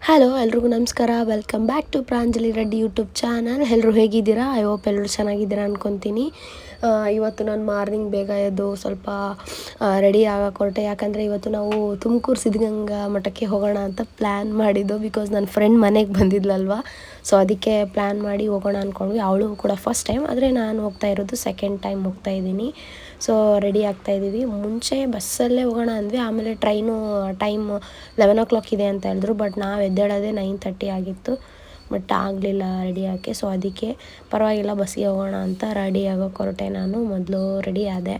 Hello ಎಲ್ರಿಗೂ ನಮಸ್ಕಾರ. Welcome back to Pranjali Reddy YouTube channel. ಎಲ್ಲರೂ ಹೇಗಿದ್ದೀರಾ? ಐ ಹೋಪ್ ಎಲ್ಲರೂ ಚೆನ್ನಾಗಿದ್ದೀರಾ ಅನ್ಕೊತೀನಿ. ಇವತ್ತು ನಾನು ಮಾರ್ನಿಂಗ್ ಬೇಗ ಎದ್ದು ಸ್ವಲ್ಪ ರೆಡಿ ಆಗಕ್ಕೆ ಹೊರಟೆ. ಯಾಕಂದರೆ ಇವತ್ತು ನಾವು ತುಮಕೂರು ಸಿದ್ಧಗಂಗಾ ಮಠಕ್ಕೆ ಹೋಗೋಣ ಅಂತ ಪ್ಲ್ಯಾನ್ ಮಾಡಿದ್ದು. ಬಿಕಾಸ್ ನನ್ನ ಫ್ರೆಂಡ್ ಮನೆಗೆ ಬಂದಿದ್ಲಲ್ವ, ಸೊ ಅದಕ್ಕೆ ಪ್ಲ್ಯಾನ್ ಮಾಡಿ ಹೋಗೋಣ ಅಂದ್ಕೊಂಡ್ವಿ. ಅವಳು ಕೂಡ ಫಸ್ಟ್ ಟೈಮ್, ಆದರೆ ನಾನು ಹೋಗ್ತಾ ಇರೋದು ಸೆಕೆಂಡ್ ಟೈಮ್ ಹೋಗ್ತಾಯಿದ್ದೀನಿ. ಸೊ ರೆಡಿ ಆಗ್ತಾಯಿದ್ದೀವಿ. ಮುಂಚೆ ಬಸ್ಸಲ್ಲೇ ಹೋಗೋಣ ಅಂದ್ವಿ, ಆಮೇಲೆ ಟ್ರೈನು ಟೈಮ್ 11 o'clock ಇದೆ ಅಂತ ಹೇಳಿದ್ರು. ಬಟ್ ನಾವು ಎದ್ದೇಳೋದೇ 9:30 ಆಗಿತ್ತು. ಬಟ್ ಆಗಲಿಲ್ಲ ರೆಡಿ ಆಗೋಕ್ಕೆ. ಸೊ ಅದಕ್ಕೆ ಪರವಾಗಿಲ್ಲ ಬಸ್ಸಿಗೆ ಹೋಗೋಣ ಅಂತ ರೆಡಿ ಆಗೋಕ್ಕೆ ಹೊರಟೆ. ನಾನು ಮೊದಲು ರೆಡಿ ಆದೆ.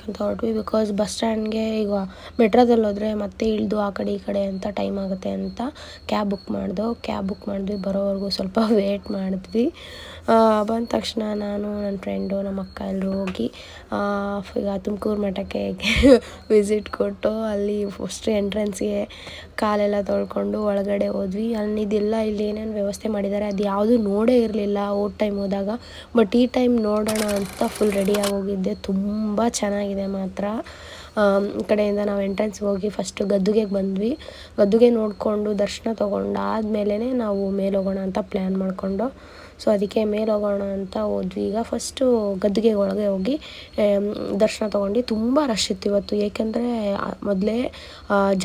ಅಂತ ಹೊರಟ್ವಿ. ಬಿಕಾಸ್ ಬಸ್ ಸ್ಟ್ಯಾಂಡ್ಗೆ ಈಗ ಮೆಟ್ರೋದಲ್ಲಿ ಹೋದರೆ ಮತ್ತೆ ಇಳಿದು ಆ ಕಡೆ ಈ ಕಡೆ ಅಂತ ಟೈಮ್ ಆಗುತ್ತೆ ಅಂತ ಕ್ಯಾಬ್ ಬುಕ್ ಮಾಡಿದ್ವಿ. ಬರೋವರೆಗೂ ಸ್ವಲ್ಪ ವೇಟ್ ಮಾಡಿದ್ವಿ. ಬಂದ ತಕ್ಷಣ ನಾನು, ನನ್ನ ಫ್ರೆಂಡು, ನಮ್ಮ ಅಕ್ಕ ಎಲ್ಲರೂ ಹೋಗಿ ಈಗ ತುಮಕೂರು ಮಠಕ್ಕೆ ವಿಸಿಟ್ ಕೊಟ್ಟು ಅಲ್ಲಿ ಫಸ್ಟ್ ಎಂಟ್ರೆನ್ಸ್ಗೆ ಕಾಲೆಲ್ಲ ತೊಳ್ಕೊಂಡು ಒಳಗಡೆ ಹೋದ್ವಿ. ಅಲ್ಲಿದೆಲ್ಲ ಇಲ್ಲಿ ಏನೇನು ವ್ಯವಸ್ಥೆ ಮಾಡಿದ್ದಾರೆ ಅದು ಯಾವುದೂ ನೋಡೇ ಇರಲಿಲ್ಲ ಟೈಮ್ ಹೋದಾಗ. ಬಟ್ ಈ ಟೈಮ್ ನೋಡೋಣ ಅಂತ ಫುಲ್ ರೆಡಿಯಾಗಿ ಹೋಗಿದ್ದೆ. ತುಂಬ ಚೆನ್ನಾಗಿದೆ ಮಾತ್ರ. ಈ ಕಡೆಯಿಂದ ನಾವು ಎಂಟ್ರೆನ್ಸ್ಗೆ ಹೋಗಿ ಫಸ್ಟು ಗದ್ದುಗೆಗೆ ಬಂದ್ವಿ. ಗದ್ದುಗೆ ನೋಡಿಕೊಂಡು ದರ್ಶನ ತೊಗೊಂಡಾದ್ಮೇಲೆ ನಾವು ಮೇಲೆ ಹೋಗೋಣ ಅಂತ ಪ್ಲ್ಯಾನ್ ಮಾಡಿಕೊಂಡು, ಸೊ ಅದಕ್ಕೆ ಮೇಲೆ ಹೋಗೋಣ ಅಂತ ಹೋದ್ವಿ. ಈಗ ಫಸ್ಟು ಗದ್ದುಗೆ ಒಳಗೆ ಹೋಗಿ ದರ್ಶನ ತೊಗೊಂಡು. ತುಂಬ ರಶ್ ಇತ್ತು ಇವತ್ತು. ಏಕೆಂದರೆ ಮೊದಲೇ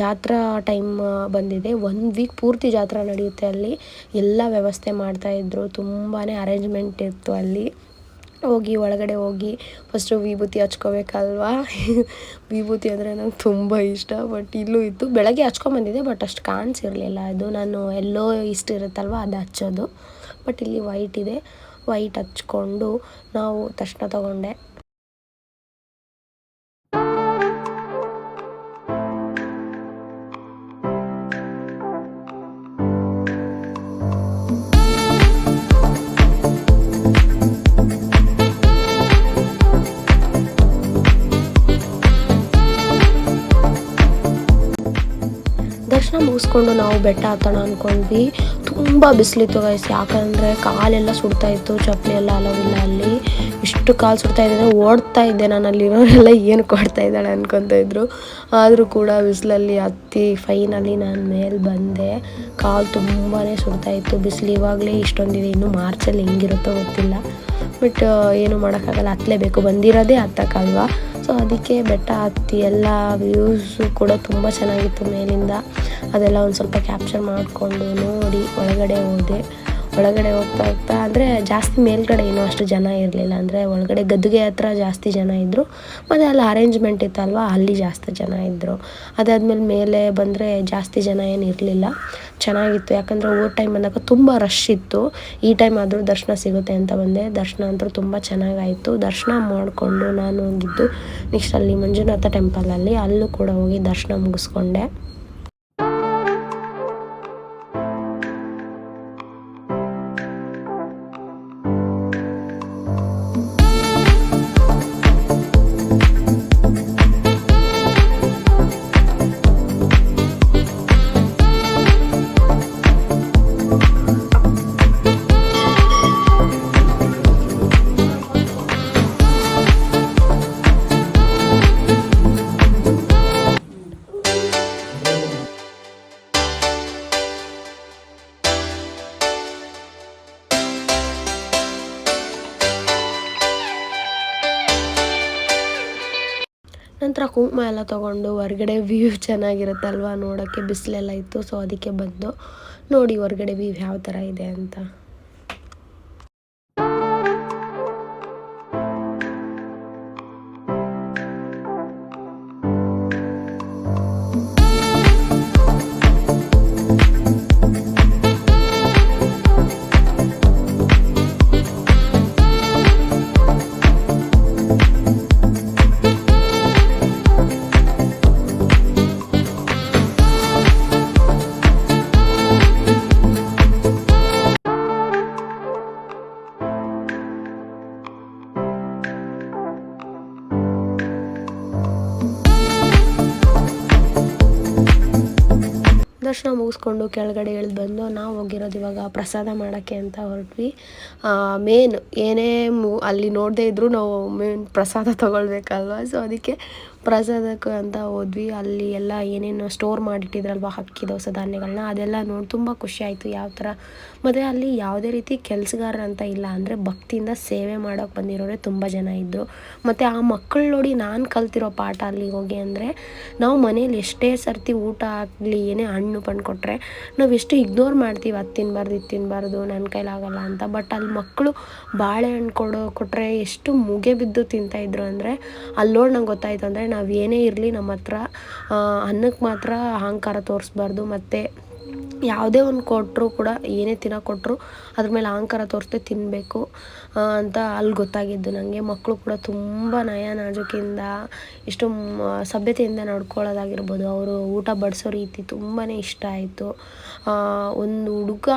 ಜಾತ್ರಾ ಟೈಮ್ ಬಂದಿದೆ. 1 ವೀಕ್ ಪೂರ್ತಿ ಜಾತ್ರೆ ನಡೆಯುತ್ತೆ ಅಲ್ಲಿ. ಎಲ್ಲ ವ್ಯವಸ್ಥೆ ಮಾಡ್ತಾಯಿದ್ರು, ತುಂಬಾ ಅರೇಂಜ್ಮೆಂಟ್ ಇತ್ತು ಅಲ್ಲಿ. ಒಳಗಡೆ ಹೋಗಿ ಫಸ್ಟು ವಿಭೂತಿ ಹಚ್ಕೋಬೇಕಲ್ವಾ. ವಿಭೂತಿ ಅಂದರೆ ನಂಗೆ ತುಂಬ ಇಷ್ಟ. ಬಟ್ ಇಲ್ಲೂ ಇತ್ತು. ಬೆಳಗ್ಗೆ ಹಚ್ಕೊಂಬಂದಿದ್ದೆ, ಬಟ್ ಅಷ್ಟು ಕಾಣಿಸಿರಲಿಲ್ಲ. ಅದು ನಾನು ಎಲ್ಲೋ ಇರುತ್ತಲ್ವ ಅದು ಹಚ್ಚೋದು. ಬಟ್ ಇಲ್ಲಿ ವೈಟ್ ಇದೆ. ವೈಟ್ ಹಚ್ಕೊಂಡು ನಾವು ದರ್ಶನ ತೊಗೊಂಡೆ. ದರ್ಶನ ಮುಗಿಸ್ಕೊಂಡು ನಾವು ಬೆಟ್ಟ ಹತ್ತೋಣ ಅಂದ್ಕೊಂಡ್ವಿ. ತುಂಬ ಬಿಸಿಲಿತ್ತು ಗೈಸ್. ಯಾಕಂದರೆ ಕಾಲೆಲ್ಲ ಸುಡ್ತಾಯಿತ್ತು, ಚಪ್ಪಲಿ ಎಲ್ಲ ಅಲೋವಿಲ್ಲ ಅಲ್ಲಿ. ಇಷ್ಟು ಕಾಲು ಸುಡ್ತಾಯಿದ್ದೆ ಅಂದರೆ ಓಡ್ತಾ ಇದ್ದೆ ನಾನು. ಅಲ್ಲಿರೋರೆಲ್ಲ ಏನು ಕೊಡ್ತಾ ಇದ್ದಾಳೆ ಅನ್ಕೊತಾಯಿದ್ರು. ಆದರೂ ಕೂಡ ಬಿಸಿಲಲ್ಲಿ ಹತ್ತಿ ಫೈನಲಿ ನಾನು ಮೇಲೆ ಬಂದೆ. ಕಾಲು ತುಂಬಾ ಸುಡ್ತಾಯಿತ್ತು. ಬಿಸಿಲು ಇವಾಗಲೇ ಇಷ್ಟೊಂದಿದೆ, ಇನ್ನೂ ಮಾರ್ಚಲ್ಲಿ ಹೆಂಗಿರುತ್ತೋ ಗೊತ್ತಿಲ್ಲ. ಬಟ್ ಏನು ಮಾಡೋಕ್ಕಾಗಲ್ಲ, ಹತ್ತಲೇಬೇಕು, ಬಂದಿರೋದೇ ಹತ್ತಕ್ಕಲ್ವಾ. ಸೊ ಅದಕ್ಕೆ ಬೆಟ್ಟ ಹತ್ತಿ ಎಲ್ಲ ವ್ಯೂಸು ಕೂಡ ತುಂಬ ಚೆನ್ನಾಗಿತ್ತು ಮೇಲಿಂದ. ಅದೆಲ್ಲ ಒಂದು ಸ್ವಲ್ಪ ಕ್ಯಾಪ್ಚರ್ ಮಾಡಿಕೊಂಡು ನೋಡಿ ಒಳಗಡೆ ಹೋದೆ. ಒಳಗಡೆ ಹೋಗ್ತಾ ಅಂದರೆ ಜಾಸ್ತಿ ಮೇಲ್ಗಡೆ ಏನೂ ಅಷ್ಟು ಜನ ಇರಲಿಲ್ಲ. ಅಂದರೆ ಒಳಗಡೆ ಗದ್ದುಗೆ ಹತ್ರ ಜಾಸ್ತಿ ಜನ ಇದ್ದರು. ಮತ್ತು ಅಲ್ಲಿ ಅರೇಂಜ್ಮೆಂಟ್ ಇತ್ತಲ್ವ, ಅಲ್ಲಿ ಜಾಸ್ತಿ ಜನ ಇದ್ದರು. ಅದಾದಮೇಲೆ ಮೇಲೆ ಬಂದರೆ ಜಾಸ್ತಿ ಜನ ಏನು ಇರಲಿಲ್ಲ. ಚೆನ್ನಾಗಿತ್ತು. ಯಾಕಂದರೆ ಟೈಮ್ ಬಂದಾಗ ತುಂಬ ರಶ್ ಇತ್ತು. ಈ ಟೈಮ್ ಆದರೂ ದರ್ಶನ ಸಿಗುತ್ತೆ ಅಂತ ಬಂದೆ. ದರ್ಶನ ಅಂತೂ ತುಂಬ ಚೆನ್ನಾಗಾಯಿತು. ದರ್ಶನ ಮಾಡಿಕೊಂಡು ನಾನು ಹೋಗಿದ್ದು ನೆಕ್ಸ್ಟ್ ಅಲ್ಲಿ ಮಂಜುನಾಥ ಟೆಂಪಲಲ್ಲಿ, ಅಲ್ಲೂ ಕೂಡ ಹೋಗಿ ದರ್ಶನ ಮುಗಿಸ್ಕೊಂಡೆ. ನಂತರ ಕುಂಕುಮ ಎಲ್ಲ ತೊಗೊಂಡು ಹೊರಗಡೆ ವ್ಯೂ ಚೆನ್ನಾಗಿರುತ್ತಲ್ವ ನೋಡೋಕ್ಕೆ, ಬಿಸಿಲೆಲ್ಲ ಇತ್ತು. ಸೊ ಅದಕ್ಕೆ ಬಂದು ನೋಡಿ ಹೊರಗಡೆ ವ್ಯೂ ಯಾವ ಥರ ಇದೆ ಅಂತ. ದರ್ಶನ ಮುಗಿಸ್ಕೊಂಡು ಕೆಳಗಡೆ ಇಳಿದು ಬಂದು ನಾವು ಹೋಗಿರೋದು ಇವಾಗ ಪ್ರಸಾದ ಮಾಡೋಕ್ಕೆ ಅಂತ ಹೊರಟ್ವಿ. ಮೇನ್ ಏನೇ ಅಲ್ಲಿ ನೋಡದೇ ಇದ್ದರೂ ನಾವು ಮೇನ್ ಪ್ರಸಾದ ತೊಗೊಳ್ಬೇಕಲ್ವ. ಸೊ ಅದಕ್ಕೆ ಪ್ರಸಾದಕ್ಕೆ ಅಂತ ಹೋದ್ವಿ. ಅಲ್ಲಿ ಎಲ್ಲ ಏನೇನು ಸ್ಟೋರ್ ಮಾಡಿಟ್ಟಿದ್ರಲ್ವ ಅಕ್ಕಿ ದವಸ ಧಾನ್ಯಗಳನ್ನ, ಅದೆಲ್ಲ ನೋಡಿ ತುಂಬ ಖುಷಿ ಆಯಿತು. ಯಾವ ಥರ ಮತ್ತು ಅಲ್ಲಿ ಯಾವುದೇ ರೀತಿ ಕೆಲಸಗಾರ ಅಂತ ಇಲ್ಲ, ಅಂದರೆ ಭಕ್ತಿಯಿಂದ ಸೇವೆ ಮಾಡೋಕ್ಕೆ ಬಂದಿರೋರೆ ತುಂಬ ಜನ ಇದ್ದರು. ಮತ್ತು ಆ ಮಕ್ಕಳು ನೋಡಿ ನಾನು ಕಲ್ತಿರೋ ಪಾಠ ಅಲ್ಲಿ ಹೋಗಿ ಅಂದರೆ, ನಾವು ಮನೇಲಿ ಎಷ್ಟೇ ಸರ್ತಿ ಊಟ ಆಗಲಿ ಏನೇ ಹಣ್ಣು ಪಣ್ಣು ಕೊಟ್ಟರೆ ನಾವು ಎಷ್ಟು ಇಗ್ನೋರ್ ಮಾಡ್ತೀವಿ, ಅದು ತಿನ್ನಬಾರ್ದು ಇದು ತಿನ್ನಬಾರ್ದು ನನ್ನ ಕೈಲಾಗಲ್ಲ ಅಂತ. ಬಟ್ ಅಲ್ಲಿ ಮಕ್ಕಳು ಬಾಳೆಹಣ್ಣು ಕೊಟ್ಟರೆ ಎಷ್ಟು ಮುಗೆ ಬಿದ್ದು ತಿಂತಾಯಿದ್ರು ಅಂದರೆ, ಅಲ್ಲಿ ನೋಡಿ ನಂಗೆ ಗೊತ್ತಾಯಿತು ಅಂದರೆ ನಾವು ಏನೇ ಇರಲಿ ನಮ್ಮ ಹತ್ರ ಅನ್ನಕ್ಕೆ ಮಾತ್ರ ಅಹಂಕಾರ ತೋರಿಸ್ಬಾರ್ದು. ಮತ್ತು ಯಾವುದೇ ಒಂದು ಕೊಟ್ಟರು ಕೂಡ, ಏನೇ ತಿನ್ನೋಕೆ ಕೊಟ್ಟರು ಅದ್ರ ಮೇಲೆ ಅಹಂಕಾರ ತೋರಿಸ್ದೆ ತಿನ್ನಬೇಕು ಅಂತ ಅಲ್ಲಿ ಗೊತ್ತಾಗಿದ್ದು ನನಗೆ. ಮಕ್ಕಳು ಕೂಡ ತುಂಬ ನಯ ನಾಜೂಕಿಂದ ಎಷ್ಟು ಸಭ್ಯತೆಯಿಂದ ನಡ್ಕೊಳ್ಳೋದಾಗಿರ್ಬೋದು, ಅವರು ಊಟ ಬಡಿಸೋ ರೀತಿ ತುಂಬಾ ಇಷ್ಟ ಆಯಿತು. ಒಂದು ಹುಡುಗ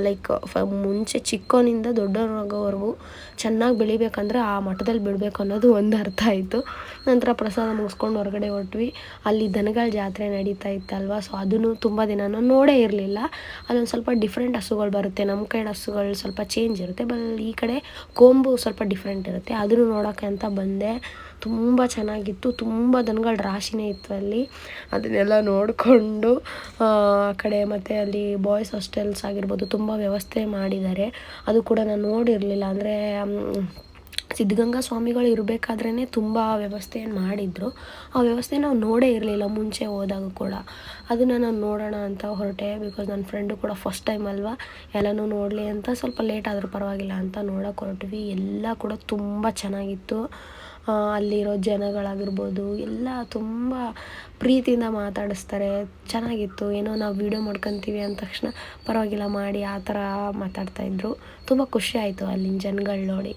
ಲೈಕ್ ಮುಂಚೆ ಚಿಕ್ಕವನಿಂದ ದೊಡ್ಡವರಾಗೋವರೆಗೂ ಚೆನ್ನಾಗಿ ಬೆಳಿಬೇಕಂದ್ರೆ ಆ ಮಟ್ಟದಲ್ಲಿ ಬಿಡಬೇಕು ಅನ್ನೋದು ಒಂದು ಅರ್ಥ ಆಯಿತು. ನಂತರ ಪ್ರಸಾದ ಮುಗಿಸ್ಕೊಂಡು ಹೊರಗಡೆ ಹೊರಟ್ವಿ. ಅಲ್ಲಿ ದನಗಳ ಜಾತ್ರೆ ನಡೀತಾ ಇತ್ತಲ್ವ. ಸೊ ಅದನ್ನು ತುಂಬ ದಿನ ನೋಡೇ ಇರಲಿಲ್ಲ. ಅದೊಂದು ಸ್ವಲ್ಪ ಡಿಫ್ರೆಂಟ್ ಹಸುಗಳು ಬರುತ್ತೆ, ನಮ್ಮ ಕಡೆ ಹಸುಗಳು ಸ್ವಲ್ಪ ಚೇಂಜ್ ಇರುತ್ತೆ, ಈ ಕಡೆ ಕೊಂಬು ಸ್ವಲ್ಪ ಡಿಫ್ರೆಂಟ್ ಇರುತ್ತೆ. ಅದನ್ನು ನೋಡೋಕ್ಕೆ ಅಂತ ಬಂದೆ. ತುಂಬ ಚೆನ್ನಾಗಿತ್ತು, ತುಂಬ ದನಗಳ ರಾಶಿನೇ ಇತ್ತು ಅಲ್ಲಿ. ಅದನ್ನೆಲ್ಲ ನೋಡಿಕೊಂಡು ಆ ಕಡೆ ಮತ್ತು ಅಲ್ಲಿ ಬಾಯ್ಸ್ ಹಾಸ್ಟೆಲ್ಸ್ ಆಗಿರ್ಬೋದು ತುಂಬ ವ್ಯವಸ್ಥೆ ಮಾಡಿದ್ದಾರೆ. ಅದು ಕೂಡ ನಾನು ನೋಡಿರಲಿಲ್ಲ. ಅಂದರೆ ಸಿದ್ಧಗಂಗಾ ಸ್ವಾಮಿಗಳು ಇರಬೇಕಾದ್ರೇ ತುಂಬ ವ್ಯವಸ್ಥೆಯನ್ನು ಮಾಡಿದರು. ಆ ವ್ಯವಸ್ಥೆ ನಾವು ನೋಡೇ ಇರಲಿಲ್ಲ ಮುಂಚೆ ಹೋದಾಗ ಕೂಡ. ಅದನ್ನು ನಾನು ನೋಡೋಣ ಅಂತ ಹೊರಟೆ. ಬಿಕಾಸ್ ನನ್ನ ಫ್ರೆಂಡು ಕೂಡ ಫಸ್ಟ್ ಟೈಮ್ ಅಲ್ವಾ, ಎಲ್ಲನೂ ನೋಡಲಿ ಅಂತ ಸ್ವಲ್ಪ ಲೇಟ್ ಆದರೂ ಪರವಾಗಿಲ್ಲ ಅಂತ ನೋಡೋಕೆ ಹೊರಟ್ವಿ. ಎಲ್ಲ ಕೂಡ ತುಂಬ ಚೆನ್ನಾಗಿತ್ತು. ಅಲ್ಲಿರೋ ಜನಗಳಾಗಿರ್ಬೋದು ಎಲ್ಲ ತುಂಬ ಪ್ರೀತಿಯಿಂದ ಮಾತಾಡಿಸ್ತಾರೆ, ಚೆನ್ನಾಗಿತ್ತು. ಏನೋ ನಾವು ವೀಡಿಯೋ ಮಾಡ್ಕೊತೀವಿ ಅಂದ ತಕ್ಷಣ ಪರವಾಗಿಲ್ಲ ಮಾಡಿ ಆ ಥರ ಮಾತಾಡ್ತಾಯಿದ್ರು. ತುಂಬ ಖುಷಿ ಆಯಿತು ಅಲ್ಲಿನ ಜನಗಳು ನೋಡಿ.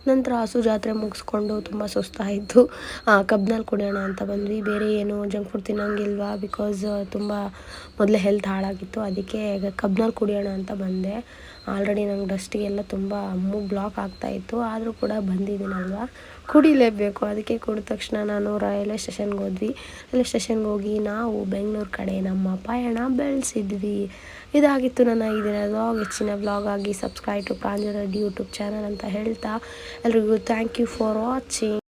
ನಂತರ ಹಸು ಜಾತ್ರೆ ಮುಗಿಸ್ಕೊಂಡು ತುಂಬ ಸುಸ್ತಾಯಿತು. ಕಬ್ನಲ್ಲಿ ಕುಡಿಯೋಣ ಅಂತ ಬಂದ್ವಿ. ಬೇರೆ ಏನು ಜಂಕ್ ಫುಡ್ ತಿನ್ನೋಂಗಿಲ್ವಾ, ಬಿಕಾಸ್ ತುಂಬ ಮೊದಲೇ ಹೆಲ್ತ್ ಹಾಳಾಗಿತ್ತು. ಅದಕ್ಕೆ ಕಬ್ನಲ್ಲಿ ಕುಡಿಯೋಣ ಅಂತ ಬಂದೆ. ಆಲ್ರೆಡಿ ನಂಗೆ ಡಸ್ಟಿಗೆಲ್ಲ ತುಂಬ ಮೂಗು ಬ್ಲಾಕ್ ಆಗ್ತಾಯಿತ್ತು, ಆದರೂ ಕೂಡ ಬಂದಿದ್ದೀನಲ್ವ, ಕುಡಿಲೇಬೇಕು. ಅದಕ್ಕೆ ಕುಡಿದ ತಕ್ಷಣ ನಾನು ರೈಲ್ವೆ ಸ್ಟೇಷನ್ಗೆ ಹೋದ್ವಿ. ರೈಲ್ವೆ ಸ್ಟೇಷನ್ಗೆ ಹೋಗಿ ನಾವು ಬೆಂಗಳೂರು ಕಡೆ ನಮ್ಮ ಪಯಣ ಬೆಳೆಸಿದ್ವಿ. ಇದಾಗಿತ್ತು ನನ್ನ ಈ ದಿನ ವ್ಲಾಗ್. ಹೆಚ್ಚಿನ ವ್ಲಾಗ್ ಆಗಿ subscribe to Pranjal Reddy YouTube channel ಅಂತ ಹೇಳ್ತಾ ಎಲ್ರಿಗೂ ಥ್ಯಾಂಕ್ ಯು ಫಾರ್ ವಾಚಿಂಗ್.